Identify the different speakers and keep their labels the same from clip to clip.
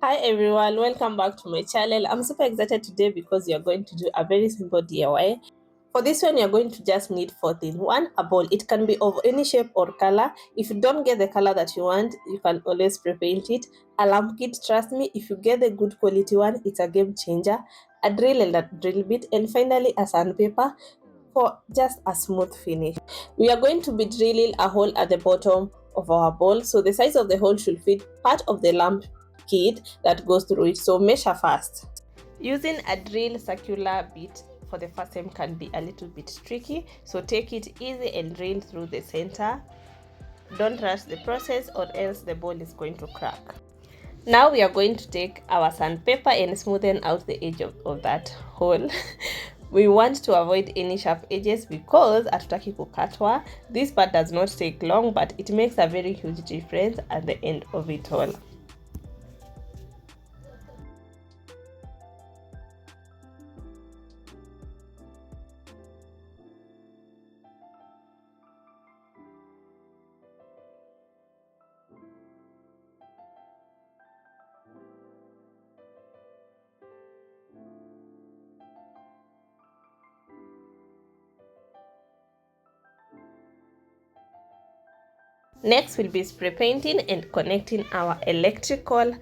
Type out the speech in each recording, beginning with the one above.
Speaker 1: Hi everyone, welcome back to my channel. I'm super excited today because you're going to do a very simple DIY. For this one, you're going to just need four things. One, a bowl. It can be of any shape or color. If you don't get the color that you want, you can always pre-paint it. A lamp kit, trust me, if you get the good quality one, it's a game changer. A drill and a drill bit, and finally a sandpaper for just a smooth finish. We are going to be drilling a hole at the bottom of our bowl, so the size of the hole should fit part of the lamp kit that goes through it, so measure first. Using a drill circular bit for the first time can be a little bit tricky, so take it easy and drill through the center. Don't rush the process or else the bowl is going to crack. Now we are going to take our sandpaper and smoothen out the edge of that hole. We want to avoid any sharp edges because hatutaki kukatwa. This part does not take long, but it makes a very huge difference at the end of it all. Next will be spray painting and connecting our electrical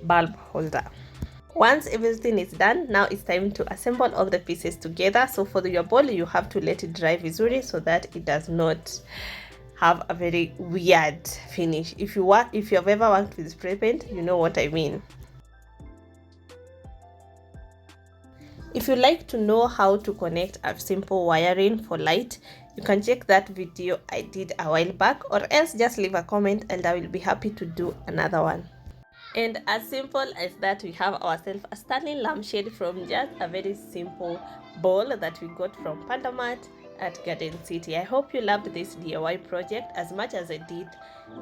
Speaker 1: bulb holder. Once everything is done, now it's time to assemble all the pieces together. So for your bowl, you have to let it dry vizuri so that it does not have a very weird finish. If you have ever worked with spray paint, you know what I mean. If you like to know how to connect a simple wiring for light, you can check that video I did a while back, or else just leave a comment and I will be happy to do another one. And as simple as that, we have ourselves a stunning lampshade from just a very simple bowl that we got from Pandmart at Garden City. I hope you loved this DIY project as much as I did.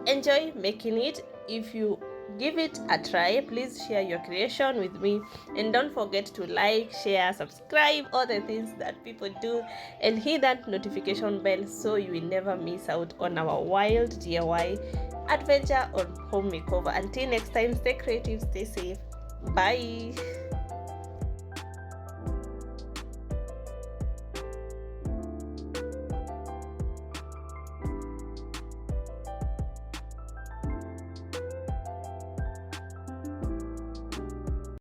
Speaker 1: Enjoy making it. If you give it a try, please share your creation with me, and don't forget to like, share, subscribe, all the things that people do, and hit that notification bell so you will never miss out on our wild DIY adventure on home makeover. Until next time, stay creative, stay safe, bye.